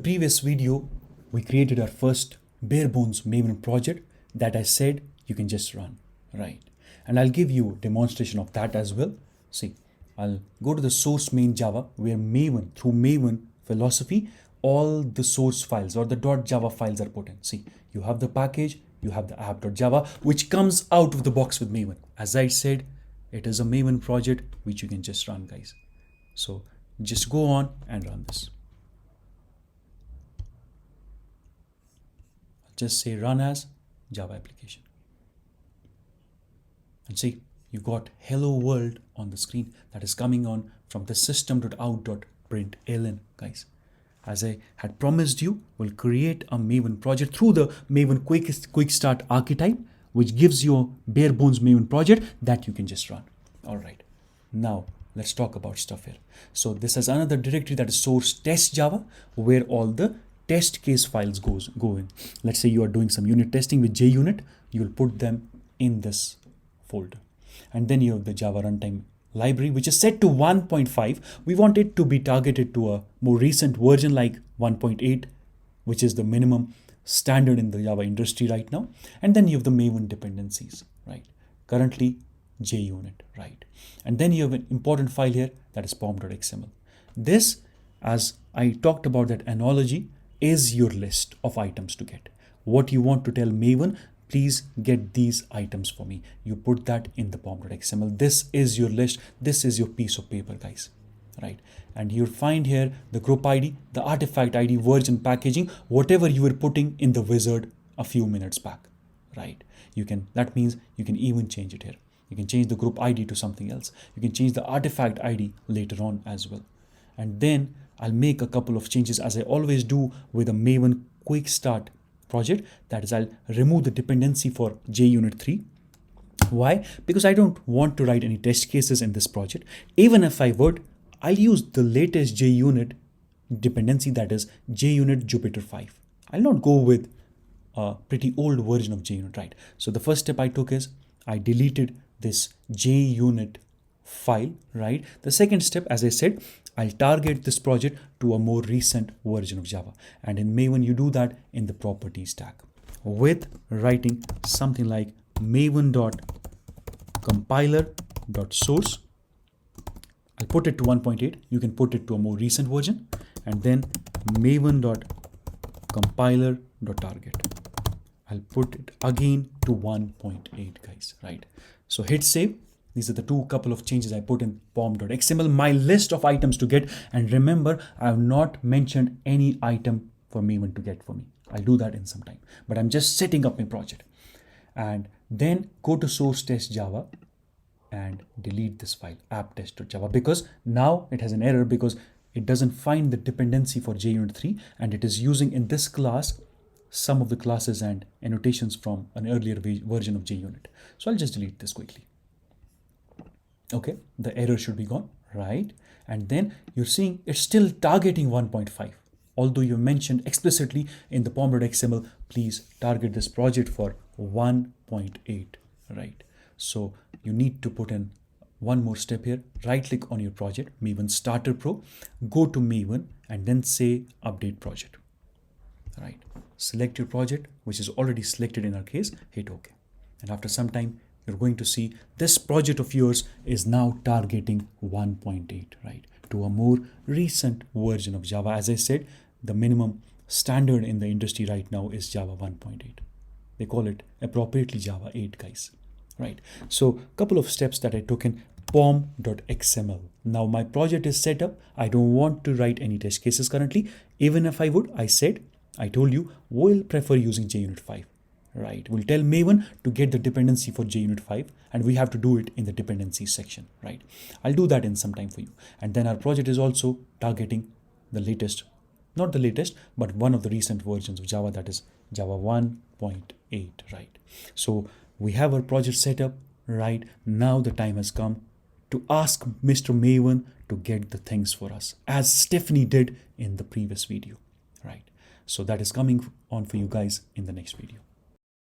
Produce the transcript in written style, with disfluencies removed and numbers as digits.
previous video, we created our first bare bones Maven project that I said you can just run, right? And I'll give you a demonstration of that as well. See, I'll go to the source main Java where Maven, through Maven philosophy, all the source files or the .java files are put in. See, you have the package, you have the app.java, which comes out of the box with Maven. As I said, it is a Maven project which you can just run, guys. So just go on and run this. Just say run as Java application. And see, you got hello world on the screen that is coming on from the system.out.println, guys. As I had promised you, we'll create a Maven project through the Maven QuickStart archetype, which gives you a bare bones Maven project that you can just run. All right, now let's talk about stuff here. So this is another directory that is source test Java, where all the test case files go in. Let's say you are doing some unit testing with JUnit, you will put them in this folder. And then you have the Java runtime library, which is set to 1.5. We want it to be targeted to a more recent version like 1.8, which is the minimum standard in the Java industry right now. And then you have the Maven dependencies, right? Currently JUnit, right? And then you have an important file here that is pom.xml. This, as I talked about that analogy, is your list of items to get. What you want to tell Maven, please get these items for me. You put that in the pom.xml. This is your list. This is your piece of paper, guys, right? And you'll find here the group ID, the artifact ID, version, packaging, whatever you were putting in the wizard a few minutes back, right? That means you can even change it here. You can change the group ID to something else. You can change the artifact ID later on as well. And then I'll make a couple of changes, as I always do with a Maven QuickStart project. That is, I'll remove the dependency for JUnit 3. Why? Because I don't want to write any test cases in this project. Even if I would, I'll use the latest JUnit dependency, that is JUnit Jupyter 5. I'll not go with a pretty old version of JUnit, right? So the first step I took is I deleted this JUnit file, right? The second step, as I said, I'll target this project to a more recent version of Java. And in Maven, you do that in the properties tag with writing something like maven.compiler.source. I'll put it to 1.8. You can put it to a more recent version. And then maven.compiler.target. I'll put it again to 1.8, guys, right? So hit save. These are the couple of changes I put in pom.xml, my list of items to get. And remember, I have not mentioned any item for Maven to get for me. I'll do that in some time, but I'm just setting up my project. And then go to source test Java and delete this file app.test.java, because now it has an error because it doesn't find the dependency for JUnit 3, and it is using in this class some of the classes and annotations from an earlier version of JUnit. So I'll just delete this quickly. Okay, the error should be gone, right? And then you're seeing it's still targeting 1.5. Although you mentioned explicitly in the pom.xml, please target this project for 1.8, right? So you need to put in one more step here. Right click on your project, Maven Starter Pro, go to Maven and then say update project, right? Select your project, which is already selected in our case, hit OK. And after some time, you're going to see this project of yours is now targeting 1.8, right? To a more recent version of Java. As I said, the minimum standard in the industry right now is Java 1.8. They call it appropriately Java 8, guys, right? So a couple of steps that I took in pom.xml. Now my project is set up. I don't want to write any test cases currently. Even if I would, I told you, we'll prefer using JUnit 5. Right, we'll tell Maven to get the dependency for JUnit 5, and we have to do it in the dependencies section, right? I'll do that in some time for you. And then our project is also targeting the latest, not the latest, but one of the recent versions of Java, that is Java 1.8, right? So we have our project set up, right? Now the time has come to ask Mr. Maven to get the things for us, as Stephanie did in the previous video, right? So that is coming on for you guys in the next video.